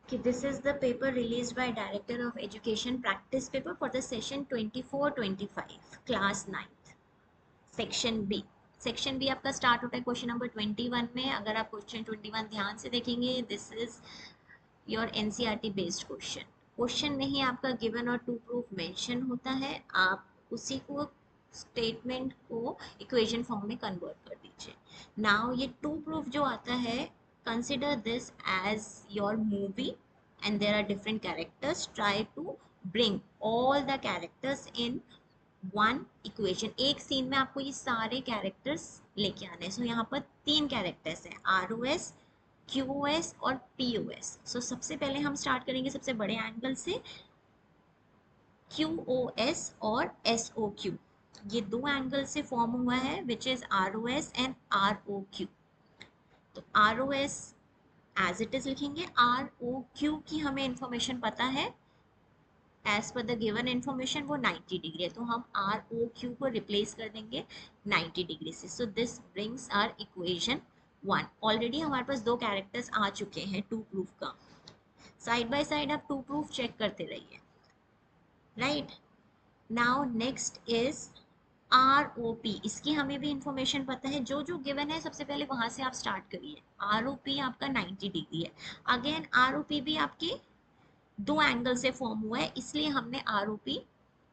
Okay, this is the paper released by Director of Education practice paper for the session 24-25 class 9th section B. Section B आपका start होता है question number 21 में. अगर आप question 21 ध्यान से देखेंगे, this is your NCERT based question. Question में ही आपका गिवन और टू प्रूफ मेंशन होता है. आप उसी को स्टेटमेंट को इक्वेशन फॉर्म में कन्वर्ट कर दीजिए. नाउ ये टू प्रूफ जो आता है, consider this as your movie and there are different characters. Try to bring all the characters in one equation. एक सीन में आपको ये सारे कैरेक्टर्स लेके आने हैं. सो यहाँ पर 3 कैरेक्टर्स हैं, ROS, QOS और POS. सो सबसे पहले हम स्टार्ट करेंगे सबसे बड़े एंगल से, QOS और SOQ. ये 2 एंगल से फॉर्म हुआ है which is ROS and ROQ. तो ROS एज इट इज लिखेंगे. ROQ की हमें इंफॉर्मेशन पता है, as per the given information वो 90 डिग्री है, तो हम ROQ को रिप्लेस कर देंगे 90 डिग्री से. So this brings our equation 1. Already हमारे पास 2 कैरेक्टर्स आ चुके हैं टू प्रूफ का. साइड बाय साइड आप टू प्रूफ चेक करते रहिए. Right now next is ROP. इसकी हमें भी इंफॉर्मेशन पता है, जो जो गिवन है सबसे पहले वहां से आप स्टार्ट करिए. ROP आपका 90 डिग्री है. अगेन ROP भी आपके 2 एंगल से फॉर्म हुआ है, इसलिए हमने ROP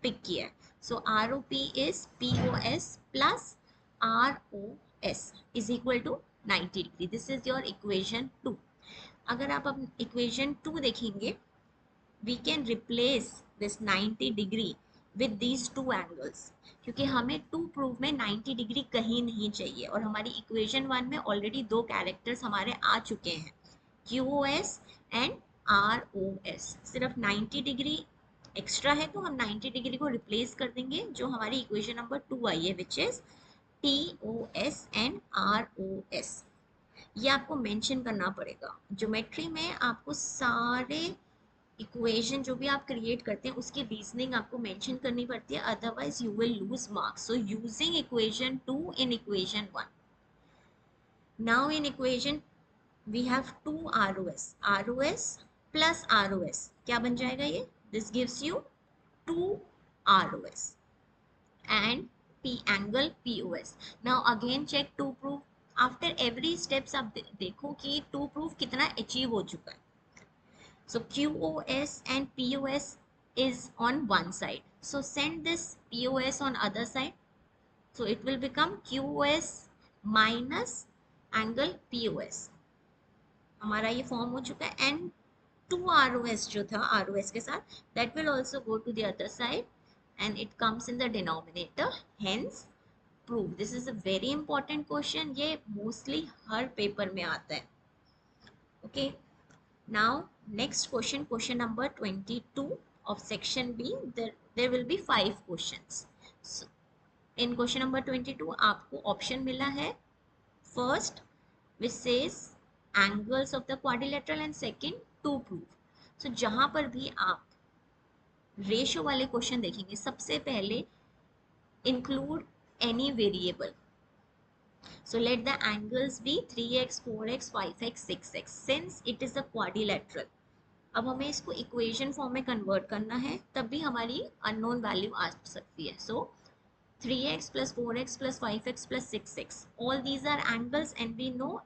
पिक किया है. So ROP is POS plus ROS is equal to 90 degree. This is your equation 2. अगर आप अब इक्वेशन 2 देखेंगे, we can replace this 90 degree with these two angles, क्योंकि हमें टू प्रूफ में 90 डिग्री कहीं नहीं चाहिए और हमारी इक्वेशन 1 में ऑलरेडी 2 कैरेक्टर्स हमारे आ चुके हैं, QOS एंड ROS. सिर्फ 90 डिग्री एक्स्ट्रा है, तो हम 90 डिग्री को रिप्लेस कर देंगे जो हमारी इक्वेशन नंबर 2 आई है which is POS and ROS. ये आपको मेंशन करना पड़ेगा. ज्योमेट्री में आपको सारे इक्वेशन जो भी आप क्रिएट करते हैं उसकी रीजनिंग आपको मेंशन करनी पड़ती है, otherwise you will lose marks. So using equation 2 in equation 1. Now in equation we have 2 ROS plus ROS. क्या बन जाएगा ये? This gives you 2 ROS and P angle POS. Now again check two proof. After every steps आप देखो कि two proof कितना achieve हो चुका है. So QOS and POS is on one side. So send this POS on other side. So it will become QOS minus angle POS. हमारा ये form हो चुका है. एंड 2 ROS जो था ROS के साथ, that will also go to the other side and it comes in the denominator, hence proof. This is a very important question. ये mostly हर पेपर में आता है. Okay. Now next question, question number 22 of section B. There will be 5 questions. So, in question number 22 आपको option मिला है first which says angles of the quadrilateral and second to prove. So जहां पर भी आप रेशियो वाले question देखेंगे, सबसे पहले include any variable. So let the angles be 3x, 4x, 5x, 6x since it is a quadrilateral. अब हमें इसको इक्वेशन फॉर्म में कन्वर्ट करना है, तब भी हमारी अननोन वैल्यू आ सकती है. सो 3x plus 4x plus 5x plus 6x, all these are angles and we know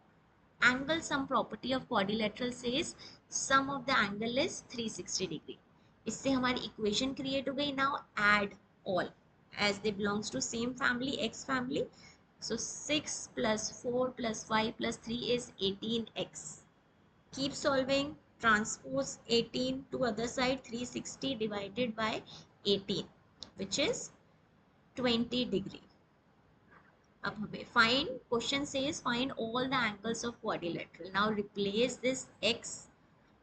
angle sum property of quadrilateral says sum of the angle is 360 degree. इससे हमारी इक्वेशन क्रिएट हो गई. Now add all as they belongs to same family, x family. So 6 plus 4 plus 5 plus 3 is 18x. Keep solving. Transpose 18 to other side. 360 divided by 18 which is 20 degree. अब हमें find, question says find all the angles of quadrilateral. Now replace this x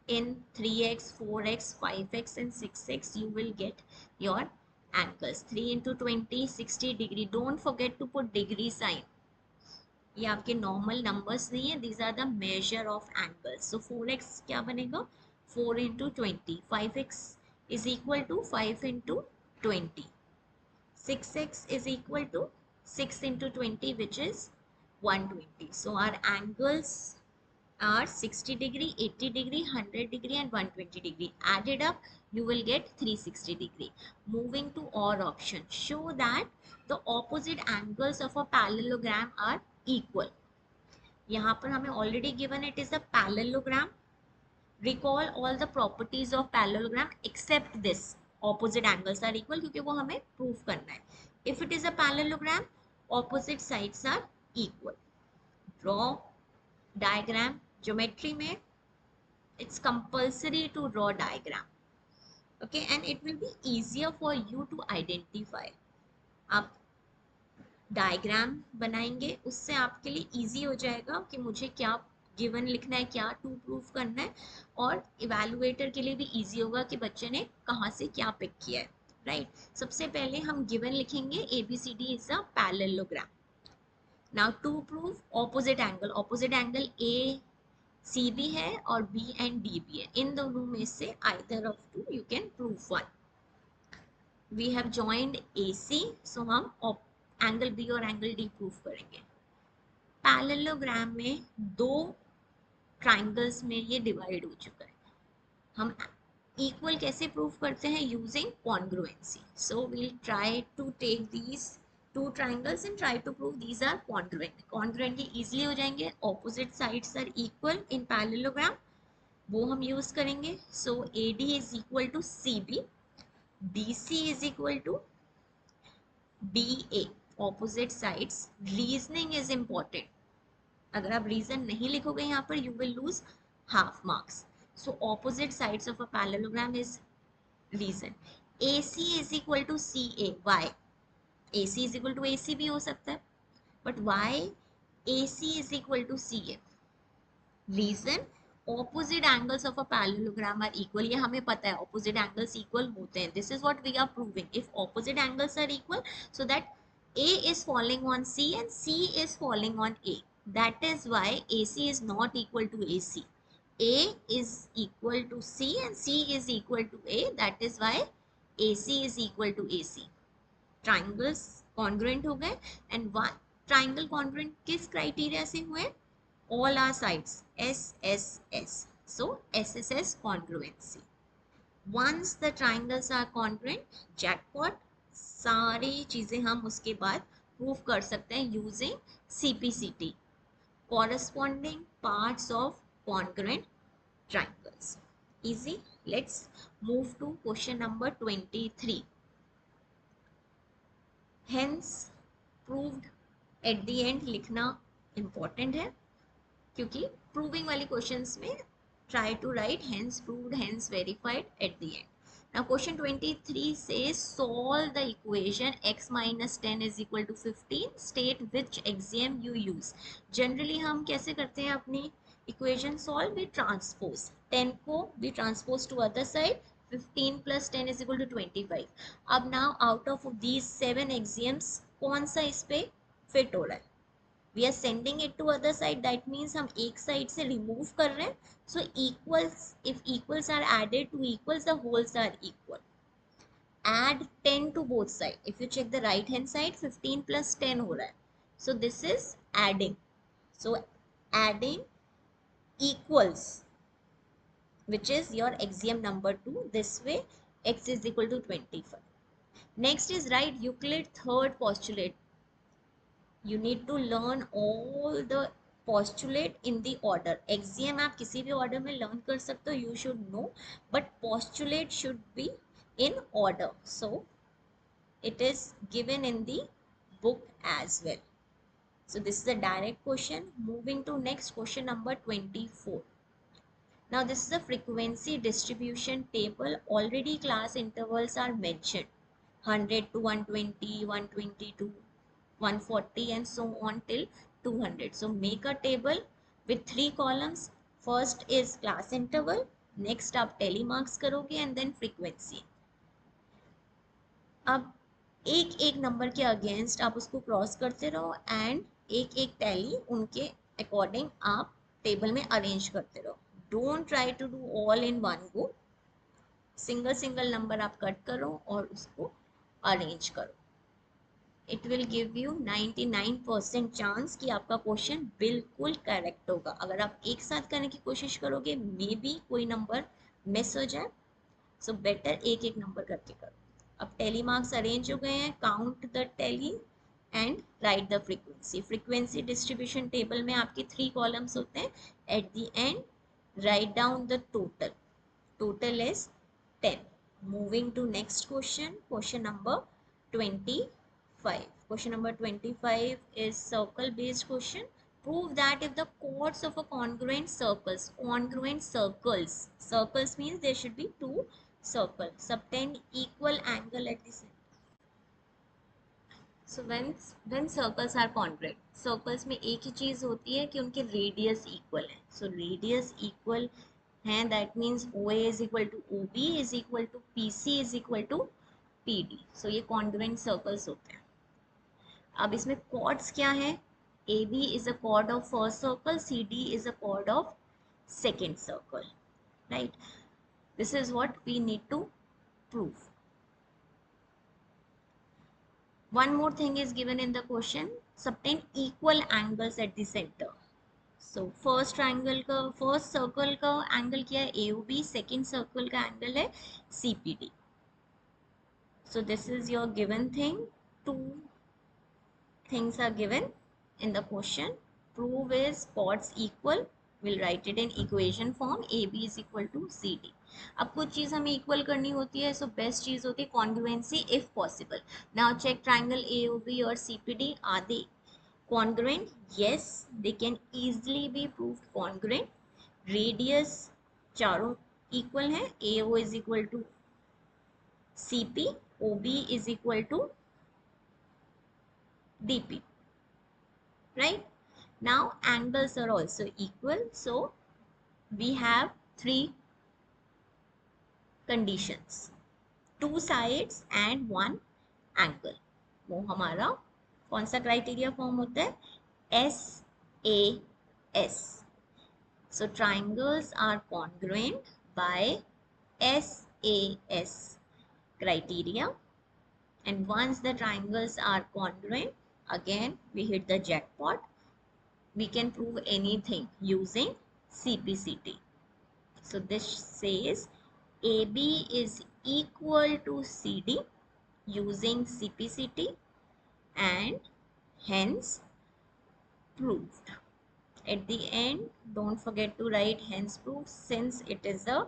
in 3x, 4x, 5x and 6x. You will get your angles. 3 into 20, 60 degree. Don't forget to put degree sign. ये आपके normal numbers नहीं है, these are the measure of angles. So 4x क्या बनेगा? 4 into 20. 5x is equal to 5 into 20. 6x is equal to 6 into 20 which is 120. So our angles are 60 degree, 80 degree, 100 degree and 120 degree. Added up, you will get 360 degree. Moving to OR option, show that the opposite angles of a parallelogram are equal. यहाँ पर हमें already given it is a parallelogram. Recall all the properties of parallelogram except this, opposite angles are equal, क्योंकि वो हमें prove करना है. If it is a parallelogram, opposite sides are equal. Draw diagram. Geometry में it's compulsory to draw diagram, okay, and it will be easier for you to identify. आप diagram बनाएंगे, उससे आपके लिए इजी हो जाएगा कि मुझे क्या गिवन लिखना है, क्या टू प्रूफ करना है, और इवैल्यूएटर के लिए भी इजी होगा कि बच्चे ने कहाँ से क्या पिक किया है, राइट. सबसे पहले हम गिवन लिखेंगे ABCD is a parallelogram. Now to proof opposite angle ACB है और B एंड D भी है. इन दोनों में से either of two you can proof one. We have joined AC, so हम एंगल B और एंगल D प्रूफ करेंगे. पैरेललोग्राम में दो ट्राइंगल्स में ये डिवाइड हो चुका है. हम इक्वल कैसे प्रूफ करते हैं? Using congruency. So we'll try to take these two triangles and try to prove these are congruent. Congruent ये इजिली हो जाएंगे. Opposite sides are equal in parallelogram, वो हम यूज करेंगे. So AD is equal to CB, BC is equal to BA. Opposite sides. Reasoning is important. अगर आप reason नहीं लिखोगे यहाँ पर you will lose half marks. So opposite sides of a parallelogram is reason. AC is equal to CA. Why? AC is equal to AC भी हो सकता है, but why AC is equal to CA? Reason, opposite angles of a parallelogram are equal. ये हमें पता है opposite angles equal होते हैं. This is what we are proving. If opposite angles are equal, so that A is falling on C and C is falling on A. That is why AC is not equal to AC. A is equal to C and C is equal to A. That is why AC is equal to AC. Triangles congruent हो गए. And one triangle congruent किस criteria से हुए? All our sides SSS. So SSS congruency. Once the triangles are congruent, jackpot. सारी चीजें हम उसके बाद प्रूव कर सकते हैं using CPCT, corresponding parts of congruent triangles. Easy. Let's move to question number 23. Hence proved at the end लिखना important है, क्योंकि प्रूविंग वाली क्वेश्चंस में try to write hence proved, hence verified at the end. Now question 23 says solve the equation x minus 10 is equal to 15. State which axiom you use. Generally हम कैसे करते हैं अपनी equation solve? We transpose 10 को we transpose to other side. 15 plus 10 is equal to 25. अब now out of these 7 axioms कौन सा इस पे fit हो रहा है? We are sending it to other side. That means हम एक side से remove कर रहे हैं. So equals, if equals are added to equals, the wholes are equal. Add 10 to both sides. If you check the right hand side, 15 plus 10 हो रहा है. So this is adding. So adding equals, which is your axiom number 2. This way x is equal to 25. Next is write Euclid third postulate. You need to learn all the postulate in the order. Axiom आप किसी भी order में learn कर सकते हो, you should know, but postulate should be in order. So it is given in the book as well. So this is a direct question. Moving to next question number 24. Now this is a frequency distribution table. Already class intervals are mentioned. 100 to 120, 120 to 140 and so on till 200. So make a table with 3 columns. First is class interval, next आप tally marks करोगे and then frequency. अब एक एक number के against आप उसको cross करते रहो एंड एक एक टैली उनके अकॉर्डिंग आप टेबल में अरेंज करते रहो. Don't try to do all in one go. Single single number आप कट करो और उसको अरेंज करो. It will give you 99% chance कि आपका क्वेश्चन बिल्कुल करेक्ट होगा। अगर आप एक साथ करने की कोशिश करोगे मे बी कोई नंबर मिस हो जाए, सो बेटर एक एक नंबर करके करो। अब टेली मार्क्स अरेंज हो गए हैं, count the tally and write the frequency. Frequency distribution table में आपके 3 कॉलम्स होते हैं। At the end write down the total, total is 10. Moving to next question, question number 25. Question number 25 is circle based question. Prove that if the chords of a congruent circles means there should be 2 circles, subtend equal angle at the center. So when circles are congruent, circles में एक ही चीज होती है कि उनके radius equal है। So radius equal है, that means OA is equal to OB is equal to PC is equal to PD। सो ये कॉन्ग्रुएंट सर्कल्स होते हैं। अब इसमें कॉर्ड्स क्या है? AB is a chord of first circle, CD is a chord of second circle, right? This is what we need to prove. One more thing is given in the question, subtend equal angles at the center. So first triangle का, first circle का angle क्या है? AOB, second circle का angle है CPD. So this is your given thing. 2 things are given in the question. Prove is chords equal. We'll write it in equation form. AB is equal to CD. अब कुछ चीज हमें equal करनी होती है, so best चीज होती है congruency if possible. Now check triangle AOB और CPD, are they congruent? Yes, they can easily be proved congruent. Radius चारों equal है, AO is equal to CP, OB is equal to DP, right? Now angles are also equal, so we have 3 conditions, 2 sides and 1 angle. वो हमारा कौन सा criteria form होता है? SAS. So triangles are congruent by SAS criteria, and once the triangles are congruent, again we hit the jackpot. We can prove anything using CPCT. So this says AB is equal to CD using CPCT and hence proved. At the end, don't forget to write hence proved, since it is a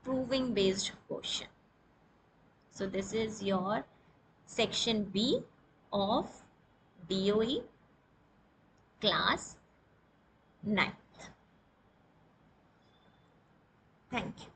proving based question. So this is your section B of DOE class 9th. Thank you.